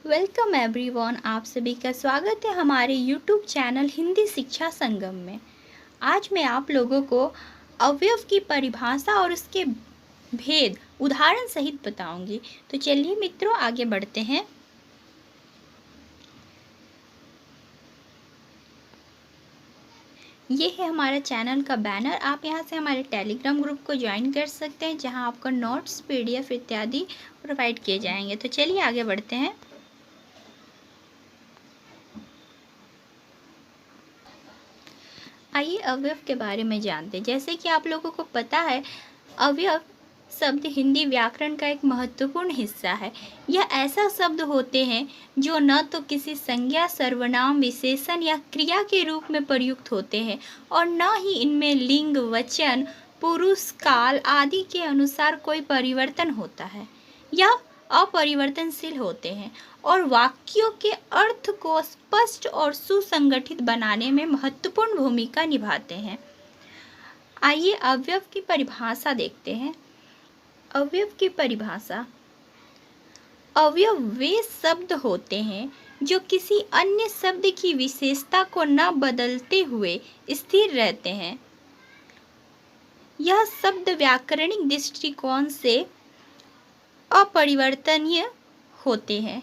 Welcome everyone. आप सभी का स्वागत है हमारे यूट्यूब चैनल हिंदी शिक्षा संगम में। आज मैं आप लोगों को अवयव की परिभाषा और उसके भेद उदाहरण सहित बताऊंगी। तो चलिए मित्रों, आगे बढ़ते हैं। ये है हमारा चैनल का बैनर। आप यहाँ से हमारे टेलीग्राम ग्रुप को ज्वाइन कर सकते हैं, जहाँ आपको नोट्स, पीडीएफ इत्यादि प्रोवाइड किए जाएंगे। तो चलिए आगे बढ़ते हैं। आइए अवयव के बारे में जानते हैं। जैसे कि आप लोगों को पता है, अवयव शब्द हिंदी व्याकरण का एक महत्वपूर्ण हिस्सा है। यह ऐसा शब्द होते हैं जो न तो किसी संज्ञा, सर्वनाम, विशेषण या क्रिया के रूप में प्रयुक्त होते हैं और न ही इनमें लिंग, वचन, पुरुष, काल आदि के अनुसार कोई परिवर्तन होता है। यह अपरिवर्तनशील होते हैं और वाक्यों के अर्थ को स्पष्ट और सुसंगठित बनाने में महत्वपूर्ण भूमिका निभाते हैं। आइए अवयव की परिभाषा देखते हैं। अवयव की परिभाषा: अवयव वे शब्द होते हैं जो किसी अन्य शब्द की विशेषता को न बदलते हुए स्थिर रहते हैं। यह शब्द व्याकरणिक दृष्टिकोण से अपरिवर्तनीय होते हैं,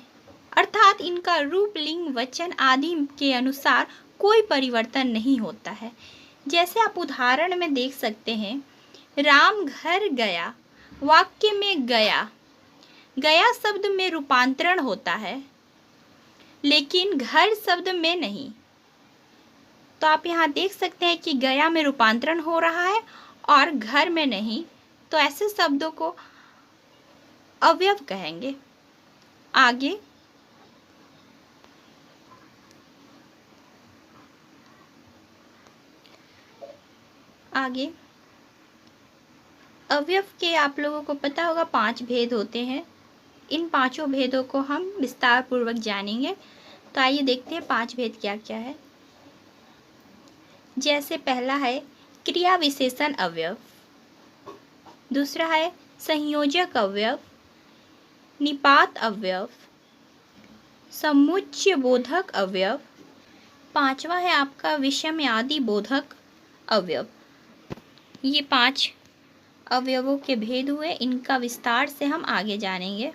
अर्थात इनका रूप, लिंग, वचन आदि के अनुसार कोई परिवर्तन नहीं होता है। जैसे आप उदाहरण में देख सकते हैं, राम घर गया। वाक्य में गया शब्द में रूपांतरण होता है, लेकिन घर शब्द में नहीं। तो आप यहाँ देख सकते हैं कि गया में रूपांतरण हो रहा है और घर में नहीं। तो ऐसे शब्दों को अवयव कहेंगे। आगे अवयव के आप लोगों को पता होगा 5 भेद होते हैं। इन पांचों भेदों को हम विस्तार पूर्वक जानेंगे। तो आइए देखते हैं 5 भेद क्या क्या है। जैसे पहला है क्रिया विशेषण अवयव, दूसरा है संयोजक अवयव, निपात अवयव, समुच्चय बोधक अवयव, पांचवा है आपका विषमयादि बोधक अवयव। ये 5 अवयवों के भेद हुए। इनका विस्तार से हम आगे जानेंगे।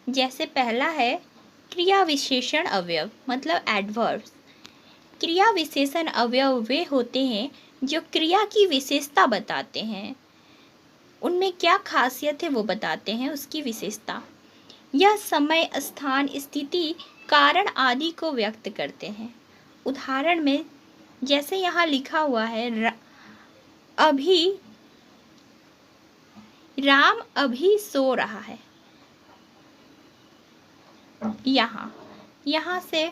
जैसे पहला है क्रिया विशेषण अवयव, मतलब एडवर्ब्स। क्रिया विशेषण अवयव वे होते हैं जो क्रिया की विशेषता बताते हैं, उनमें क्या खासियत है वो बताते हैं, उसकी विशेषता। यह समय, स्थान, स्थिति, कारण आदि को व्यक्त करते हैं। उदाहरण में जैसे यहाँ लिखा हुआ है, राम अभी सो रहा है। यहाँ से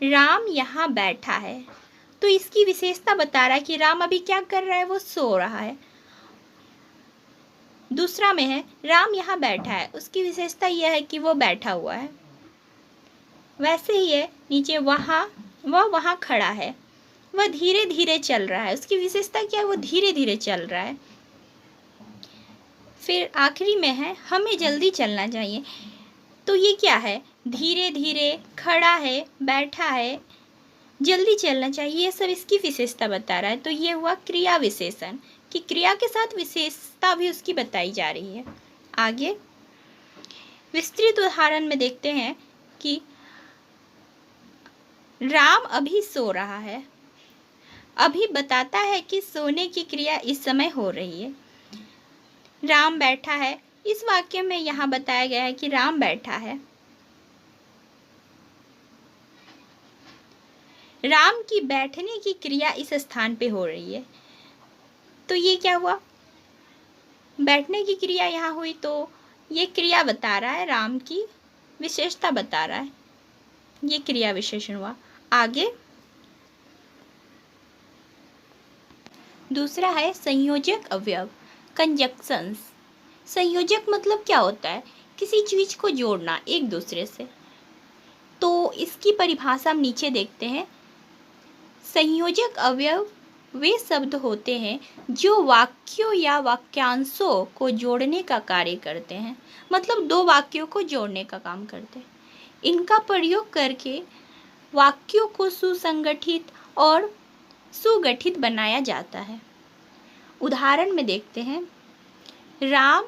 राम यहाँ बैठा है, तो इसकी विशेषता बता रहा है कि राम अभी क्या कर रहा है, वो सो रहा है। दूसरा में है राम यहाँ बैठा है, उसकी विशेषता यह है कि वो बैठा हुआ है। वैसे ही है नीचे वहाँ खड़ा है, वह धीरे धीरे चल रहा है, उसकी विशेषता क्या है, वो धीरे धीरे चल रहा है। फिर आखिरी में है हमें जल्दी चलना चाहिए। तो ये क्या है, धीरे धीरे, खड़ा है, बैठा है, जल्दी चलना चाहिए, ये सब इसकी विशेषता बता रहा है। तो ये हुआ क्रिया विशेषण, कि क्रिया के साथ विशेषता भी उसकी बताई जा रही है। आगे विस्तृत उदाहरण में देखते हैं कि राम अभी सो रहा है। अभी बताता है कि सोने की क्रिया इस समय हो रही है। राम बैठा है, इस वाक्य में यहाँ बताया गया है कि राम बैठा है। राम की बैठने की क्रिया इस स्थान पे हो रही है। तो ये क्या हुआ, बैठने की क्रिया यहाँ हुई, तो ये क्रिया बता रहा है, राम की विशेषता बता रहा है। ये क्रिया विशेषण हुआ। आगे दूसरा है संयोजक अवयव, कंजक्शंस। संयोजक मतलब क्या होता है, किसी चीज को जोड़ना एक दूसरे से। तो इसकी परिभाषा हम नीचे देखते हैं। संयोजक अवयव वे शब्द होते हैं जो वाक्यों या वाक्यांशों को जोड़ने का कार्य करते हैं, मतलब 2 वाक्यों को जोड़ने का काम करते हैं। इनका प्रयोग करके वाक्यों को सुसंगठित और सुगठित बनाया जाता है। उदाहरण में देखते हैं, राम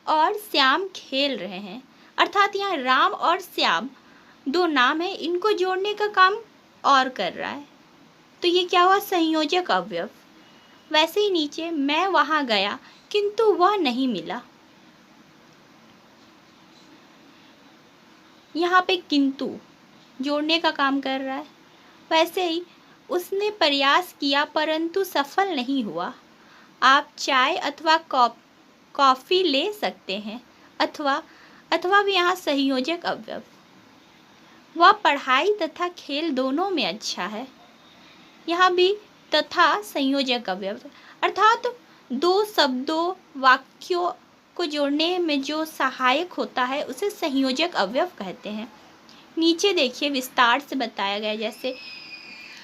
और श्याम खेल रहे हैं, अर्थात यहाँ राम और श्याम दो नाम है, इनको जोड़ने का काम और कर रहा है, तो ये क्या हुआ, संयोजक अवयव। वैसे ही नीचे, मैं वहां गया किंतु वह नहीं मिला, यहाँ पे किंतु जोड़ने का काम कर रहा है। वैसे ही, उसने प्रयास किया परंतु सफल नहीं हुआ, आप चाय अथवा कॉफ़ी ले सकते हैं, अथवा भी यहाँ संयोजक अवयव। वह पढ़ाई तथा खेल दोनों में अच्छा है, यहाँ भी तथा संयोजक अवयव, अर्थात दो शब्दों वाक्यों को जोड़ने में जो सहायक होता है उसे संयोजक अवयव कहते हैं। नीचे देखिए, विस्तार से बताया गया, जैसे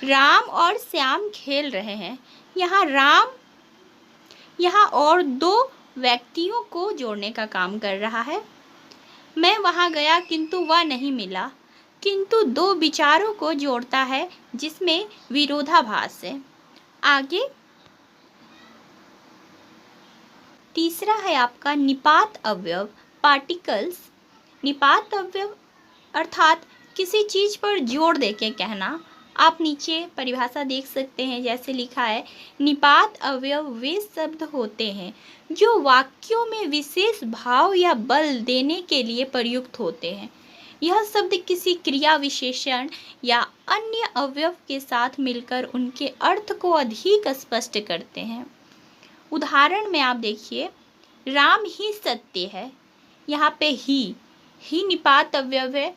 राम और श्याम खेल रहे हैं, यहाँ राम यहाँ और दो व्यक्तियों को जोड़ने का काम कर रहा है। मैं वहाँ गया किंतु वह नहीं मिला, किंतु दो विचारों को जोड़ता है जिसमें विरोधाभास है। आगे तीसरा है आपका निपात अवयव, पार्टिकल्स। निपात अवयव अर्थात किसी चीज पर जोर देके कहना। आप नीचे परिभाषा देख सकते हैं, जैसे लिखा है, निपात अवयव वे शब्द होते हैं जो वाक्यों में विशेष भाव या बल देने के लिए प्रयुक्त होते हैं। यह शब्द किसी क्रिया विशेषण या अन्य अवयव के साथ मिलकर उनके अर्थ को अधिक स्पष्ट करते हैं। उदाहरण में आप देखिए, राम ही सत्य है, यहाँ पे ही निपात अवयव है।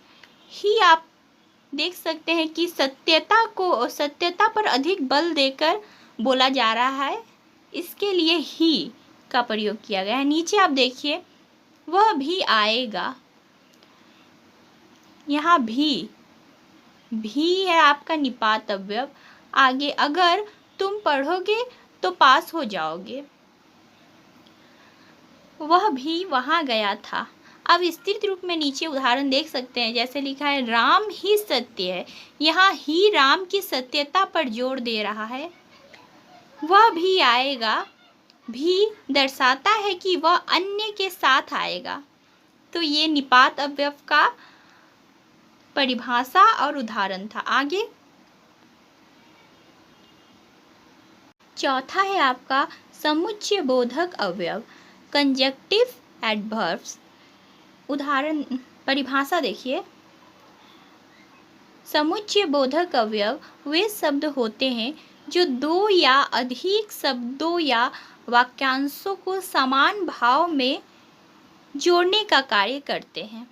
ही आप देख सकते हैं कि सत्यता पर अधिक बल देकर बोला जा रहा है, इसके लिए ही का प्रयोग किया गया है। नीचे आप देखिए, वह भी आएगा, यहाँ भी है आपका निपात अवयव। आगे, अगर तुम पढ़ोगे तो पास हो जाओगे, वह भी वहां गया था। अब स्थिर रूप में नीचे उदाहरण देख सकते हैं, जैसे लिखा है, राम ही सत्य है, यहाँ ही राम की सत्यता पर जोर दे रहा है। वह भी आएगा, भी दर्शाता है कि वह अन्य के साथ आएगा। तो ये निपात अवयव का परिभाषा और उदाहरण था। आगे चौथा है आपका समुच्चय बोधक अवयव, कंजक्टिव एडवर्ब्स। उदाहरण परिभाषा देखिए, समुच्चय बोधक अवयव वे शब्द होते हैं जो दो या अधिक शब्दों या वाक्यांशों को समान भाव में जोड़ने का कार्य करते हैं।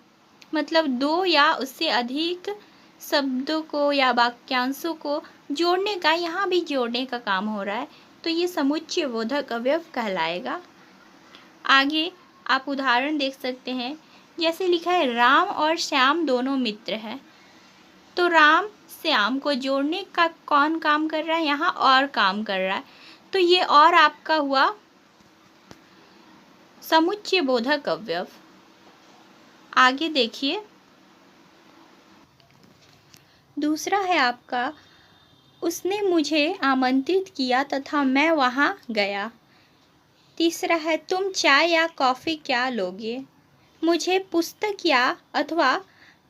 मतलब दो या उससे अधिक शब्दों को या वाक्यांशों को जोड़ने का, यहाँ भी जोड़ने का काम हो रहा है, तो ये समुच्चय बोधक अवयव कहलाएगा। आगे आप उदाहरण देख सकते हैं, जैसे लिखा है, राम और श्याम दोनों मित्र हैं। तो राम श्याम को जोड़ने का कौन काम कर रहा है, यहाँ और काम कर रहा है, तो ये और आपका हुआ समुच्चय बोधक अवयव। आगे देखिए, दूसरा है आपका, उसने मुझे आमंत्रित किया तथा मैं वहां गया। तीसरा है, तुम चाय या कॉफ़ी क्या लोगे, मुझे पुस्तक या अथवा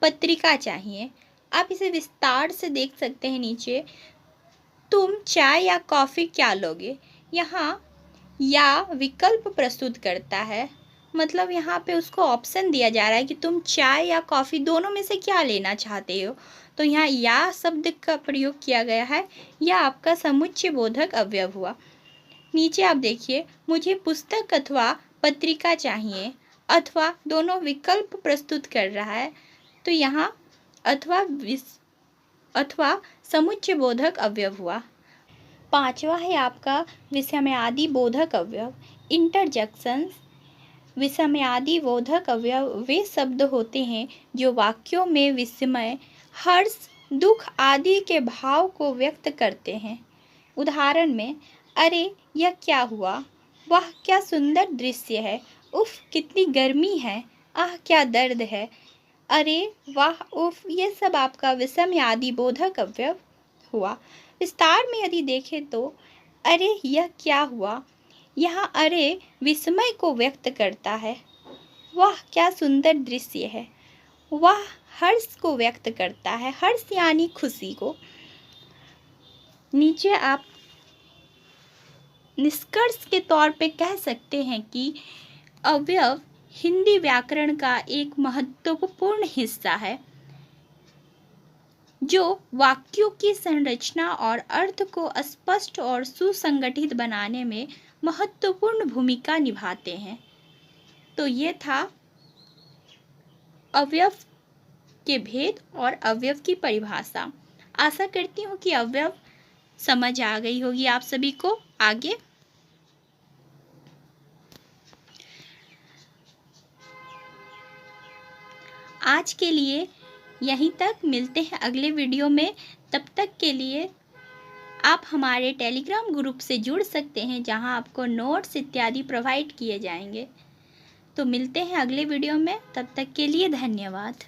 पत्रिका चाहिए। आप इसे विस्तार से देख सकते हैं नीचे, तुम चाय या कॉफ़ी क्या लोगे, यहाँ या विकल्प प्रस्तुत करता है, मतलब यहाँ पे उसको ऑप्शन दिया जा रहा है कि तुम चाय या कॉफ़ी दोनों में से क्या लेना चाहते हो, तो यहाँ या शब्द का प्रयोग किया गया है, या आपका समुच्चय बोधक अवयव हुआ। नीचे आप देखिए, मुझे पुस्तक अथवा पत्रिका चाहिए, अथवा दोनों विकल्प प्रस्तुत कर रहा है, तो यहाँ अथवा समुच्चय बोधक अवयव हुआ। पांचवा है आपका विषयादि बोधक अवयव, इंटरजेक्शंस। विषयादि बोधक अवयव वे शब्द होते हैं जो वाक्यों में विस्मय, हर्ष, दुख आदि के भाव को व्यक्त करते हैं। उदाहरण में, अरे यह क्या हुआ, वाह क्या सुंदर दृश्य है, उफ कितनी गर्मी है, आह क्या दर्द है, अरे वाह, उफ, ये सब आपका विषम आदि बोधक अवयव हुआ। विस्तार में यदि देखें तो अरे यह क्या हुआ, यहाँ अरे विस्मय को व्यक्त करता है। वाह क्या सुंदर दृश्य है। वाह हर्ष को व्यक्त करता है, हर्ष यानी खुशी को। नीचे आप निष्कर्ष के तौर पे कह सकते हैं कि अवयव हिंदी व्याकरण का एक महत्वपूर्ण हिस्सा है जो वाक्यों की संरचना और अर्थ को स्पष्ट और सुसंगठित बनाने में महत्वपूर्ण भूमिका निभाते हैं। तो ये था अवयव के भेद और अवयव की परिभाषा। आशा करती हूँ कि अवयव समझ आ गई होगी आप सभी को। आगे आज के लिए यहीं तक, मिलते हैं अगले वीडियो में। तब तक के लिए आप हमारे टेलीग्राम ग्रुप से जुड़ सकते हैं जहां आपको नोट्स इत्यादि प्रोवाइड किए जाएंगे। तो मिलते हैं अगले वीडियो में, तब तक के लिए धन्यवाद।